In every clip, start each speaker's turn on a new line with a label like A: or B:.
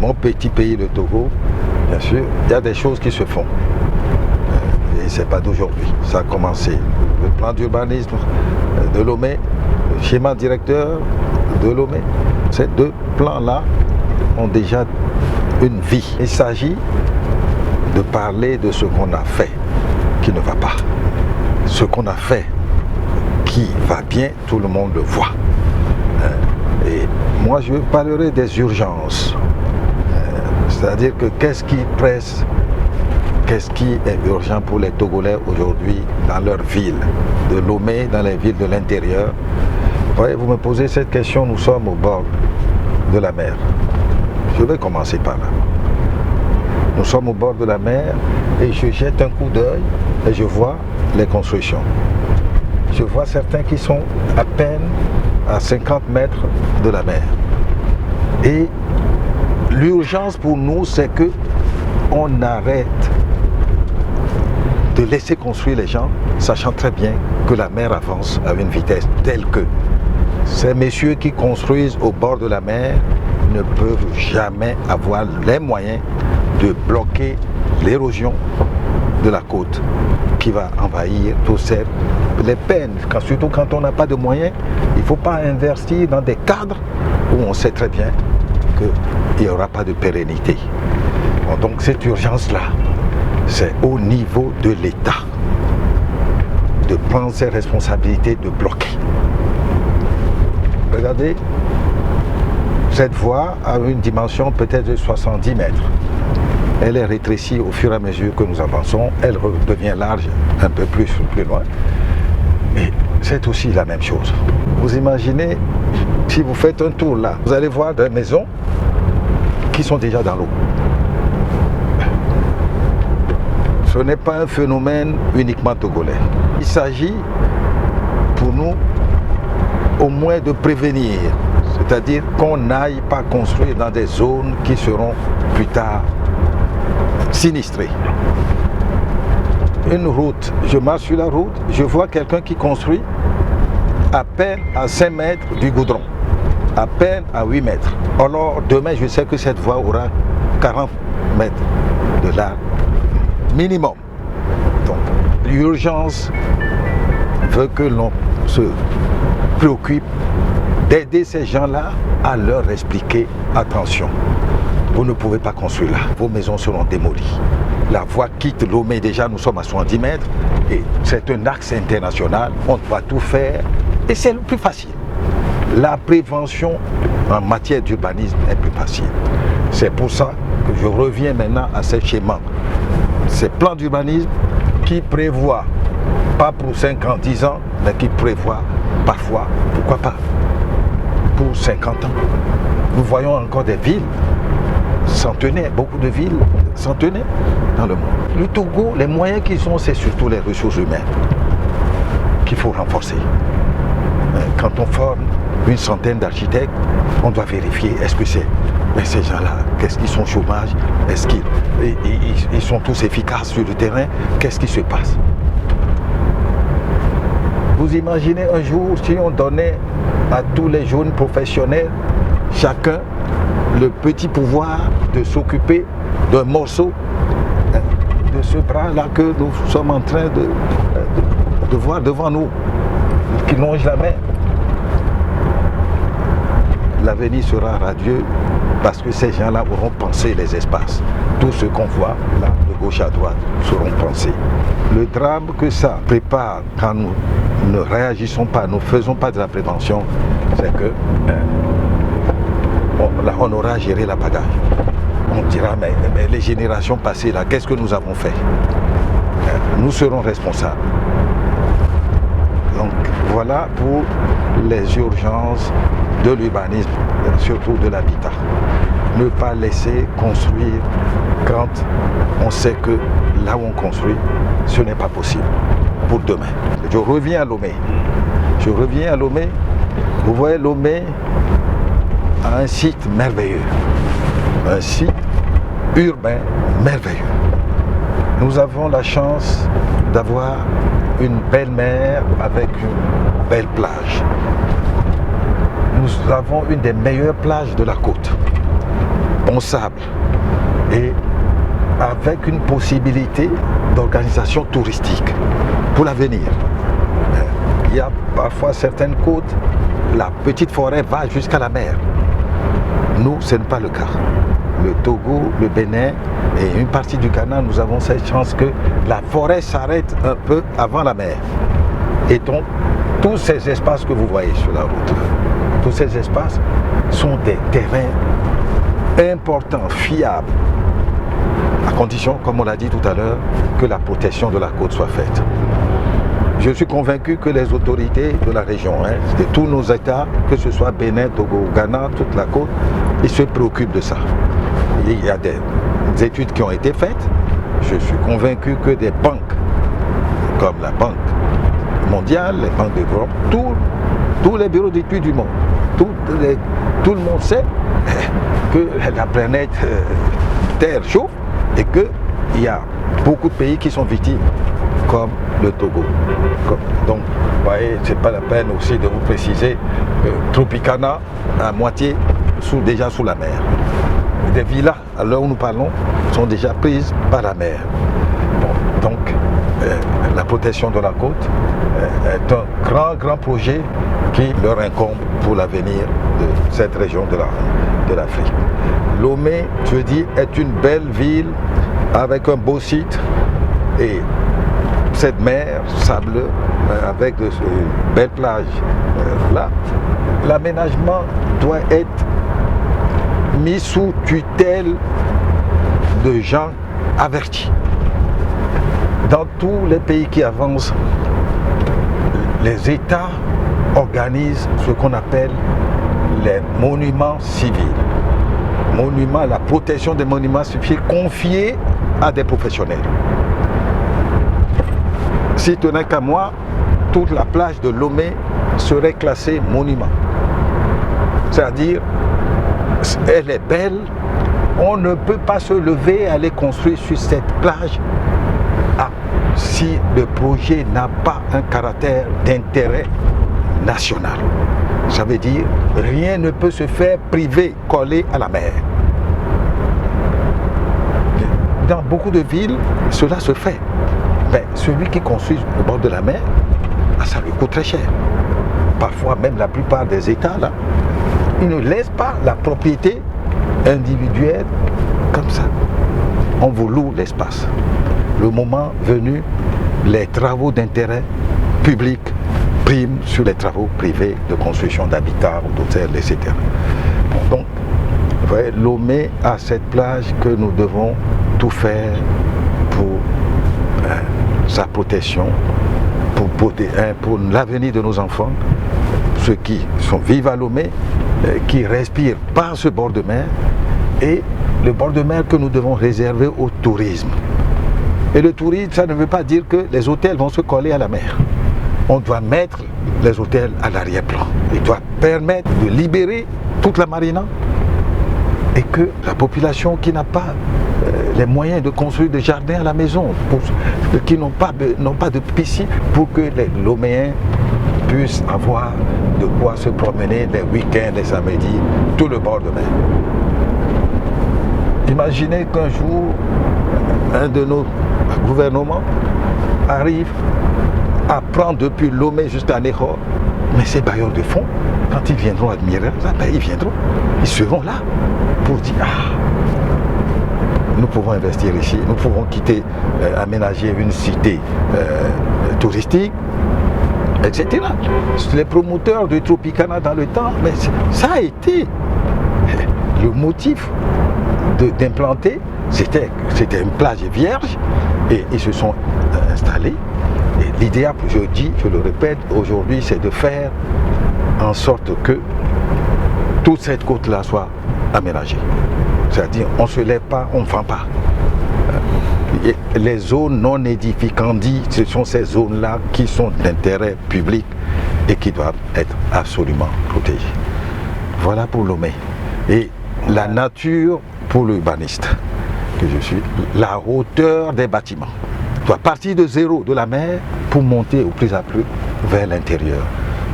A: mon petit pays, le Togo, bien sûr, il y a des choses qui se font. Et ce n'est pas d'aujourd'hui. Ça a commencé. Le plan d'urbanisme de Lomé, le schéma directeur de Lomé, ces deux plans-là ont déjà une vie. Il s'agit de parler de ce qu'on a fait qui ne va pas. Ce qu'on a fait qui va bien, tout le monde le voit. Et moi, je parlerai des urgences. C'est-à-dire que qu'est-ce qui presse, qu'est-ce qui est urgent pour les Togolais aujourd'hui dans leur ville, de Lomé, dans les villes de l'intérieur. Vous me posez cette question, nous sommes au bord de la mer. Je vais commencer par là. Nous sommes au bord de la mer et je jette un coup d'œil et je vois les constructions. Je vois certains qui sont à peine à 50 mètres de la mer. Et l'urgence pour nous, c'est que on arrête de laisser construire les gens, sachant très bien que la mer avance à une vitesse telle que ces messieurs qui construisent au bord de la mer ne peuvent jamais avoir les moyens de bloquer l'érosion de la côte qui va envahir tous les peines. Surtout quand on n'a pas de moyens, il ne faut pas investir dans des cadres où on sait très bien qu'il n'y aura pas de pérennité. Bon, donc cette urgence-là, c'est au niveau de l'État de prendre ses responsabilités, de bloquer. Regardez, cette voie a une dimension peut-être de 70 mètres. Elle est rétrécie au fur et à mesure que nous avançons. Elle devient large un peu plus loin. Mais c'est aussi la même chose. Vous imaginez, si vous faites un tour là, vous allez voir des maisons qui sont déjà dans l'eau. Ce n'est pas un phénomène uniquement togolais. Il s'agit pour nous au moins de prévenir, c'est-à-dire qu'on n'aille pas construire dans des zones qui seront plus tard sinistrées. Une route, je marche sur la route, je vois quelqu'un qui construit à peine à 5 mètres du goudron, à peine à 8 mètres. Alors demain, je sais que cette voie aura 40 mètres de large minimum. Donc l'urgence veut que l'on se préoccupe d'aider ces gens-là à leur expliquer, attention, vous ne pouvez pas construire là, vos maisons seront démolies. La voie quitte Lomé, déjà nous sommes à 70 mètres et c'est un axe international, on doit tout faire et c'est le plus facile. La prévention en matière d'urbanisme est plus facile. C'est pour ça que je reviens maintenant à ces schémas, ces plans d'urbanisme qui prévoient, pas pour 5 ans, 10 ans, mais qui prévoient parfois, pourquoi pas, pour 50 ans. Nous voyons encore des villes centenaires, beaucoup de villes centenaires dans le monde. Le Togo, les moyens qu'ils ont, c'est surtout les ressources humaines qu'il faut renforcer. Quand on forme une centaine d'architectes, on doit vérifier, est-ce que c'est... Mais ces gens-là, qu'est-ce qu'ils sont au chômage? Est-ce qu'ils sont tous efficaces sur le terrain? Qu'est-ce qui se passe? Vous imaginez un jour si on donnait à tous les jeunes professionnels, chacun, le petit pouvoir de s'occuper d'un morceau de ce bras-là que nous sommes en train de voir devant nous, qui longe la mer. L'avenir sera radieux parce que ces gens-là auront pensé les espaces. Tout ce qu'on voit là, de gauche à droite, seront pensés. Le drame que ça prépare quand nous ne réagissons pas, nous ne faisons pas de la prévention, c'est que là, on aura géré la pagaille. On dira, mais les générations passées, là, qu'est-ce que nous avons fait? Nous serons responsables. Donc voilà pour les urgences de l'urbanisme, surtout de l'habitat. Ne pas laisser construire quand on sait que là où on construit, ce n'est pas possible pour demain. Je reviens à Lomé. Vous voyez, Lomé a un site merveilleux. Un site urbain merveilleux. Nous avons la chance d'avoir une belle mer avec une belle plage. Nous avons une des meilleures plages de la côte. bon sable et avec une possibilité d'organisation touristique pour l'avenir. Il y a parfois certaines côtes, la petite forêt va jusqu'à la mer. Nous, ce n'est pas le cas. Le Togo, le Bénin et une partie du Ghana, nous avons cette chance que la forêt s'arrête un peu avant la mer. Et donc, tous ces espaces que vous voyez sur la route, tous ces espaces sont des terrains importants, fiables, à condition, comme on l'a dit tout à l'heure, que la protection de la côte soit faite. Je suis convaincu que les autorités de la région, de tous nos États, que ce soit Bénin, Togo, Ghana, toute la côte, ils se préoccupent de ça. Il y a des études qui ont été faites. Je suis convaincu que des banques, comme la Banque mondiale, les banques de développement, tous les bureaux d'études du monde, tout le monde sait que la planète Terre chauffe et qu'il y a beaucoup de pays qui sont victimes, comme le Togo. Donc, vous voyez, ce n'est pas la peine aussi de vous préciser que Tropicana, à moitié déjà sous la mer. Des villas, à l'heure où nous parlons, sont déjà prises par la mer. Bon, donc, la protection de la côte est un grand projet qui leur incombe pour l'avenir de cette région de l'Afrique. Lomé, je dis, est une belle ville avec un beau site et cette mer sableuse avec de belles plages. Là, l'aménagement doit être mis sous tutelle de gens avertis. Dans tous les pays qui avancent, les États organisent ce qu'on appelle les monuments civils. La protection des monuments civils confiés à des professionnels. Si ce n'est qu'à moi, toute la plage de Lomé serait classée monument. C'est-à-dire, elle est belle, on ne peut pas se lever et aller construire sur cette plage si le projet n'a pas un caractère d'intérêt national. Ça veut dire, rien ne peut se faire privé, collé à la mer. Dans beaucoup de villes, cela se fait. Mais celui qui construit au bord de la mer, ça lui coûte très cher. Parfois, même la plupart des États, là, ils ne laissent pas la propriété individuelle comme ça. On vous loue l'espace. Le moment venu, les travaux d'intérêt public priment sur les travaux privés de construction d'habitats ou d'hôtels, etc. Bon, donc, vous voyez, Lomé a cette plage que nous devons tout faire pour sa protection, pour l'avenir de nos enfants, ceux qui vivent à Lomé, qui respirent par ce bord de mer, et le bord de mer que nous devons réserver au tourisme. Et le tourisme, ça ne veut pas dire que les hôtels vont se coller à la mer. On doit mettre les hôtels à l'arrière-plan. Il doit permettre de libérer toute la marina et que la population qui n'a pas les moyens de construire des jardins à la maison, qui n'ont pas de piscine, pour que les Loméens puissent avoir de quoi se promener les week-ends, les samedis, tout le bord de mer. Imaginez qu'un jour, un de nos gouvernements arrive à prendre depuis Lomé jusqu'à Néhor, mais ces bailleurs de fonds, quand ils viendront admirer ça, ils viendront, ils seront là pour dire nous pouvons investir ici, nous pouvons quitter, aménager une cité touristique, etc. Les promoteurs du Tropicana dans le temps, mais ça a été le motif d'implanter, c'était une plage vierge et ils se sont installés. Et l'idéal, je le répète, aujourd'hui, c'est de faire en sorte que toute cette côte-là soit aménagée. C'est-à-dire, on ne se lève pas, on ne vend pas. Et les zones non édificantes, ce sont ces zones-là qui sont d'intérêt public et qui doivent être absolument protégées. Voilà pour Lomé. Et la nature pour l'urbaniste que je suis, la hauteur des bâtiments doit partir de zéro, de la mer, pour monter au plus à plus vers l'intérieur.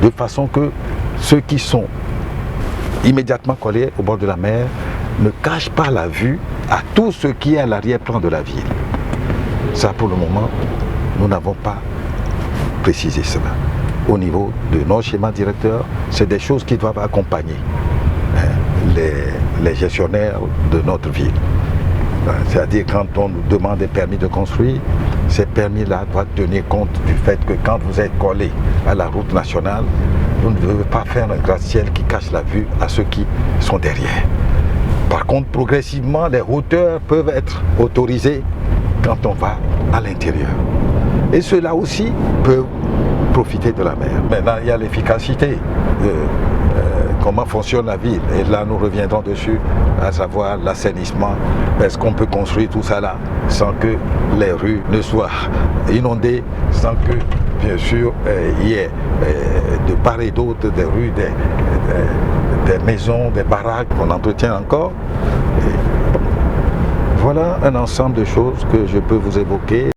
A: De façon que ceux qui sont immédiatement collés au bord de la mer ne cache pas la vue à tout ce qui est à l'arrière-plan de la ville. Ça, pour le moment, nous n'avons pas précisé cela. Au niveau de nos schémas directeurs, c'est des choses qui doivent accompagner les gestionnaires de notre ville. C'est-à-dire quand on nous demande des permis de construire, ces permis-là doivent tenir compte du fait que quand vous êtes collé à la route nationale, vous ne devez pas faire un gratte-ciel qui cache la vue à ceux qui sont derrière. Par contre, progressivement, les hauteurs peuvent être autorisées quand on va à l'intérieur. Et ceux-là aussi peuvent profiter de la mer. Maintenant, il y a l'efficacité. Comment fonctionne la ville. Et là, nous reviendrons dessus, à savoir l'assainissement. Est-ce qu'on peut construire tout ça là sans que les rues ne soient inondées, sans que, bien sûr, il y ait de part et d'autre des rues, des maisons, des baraques qu'on entretient encore. Et voilà un ensemble de choses que je peux vous évoquer.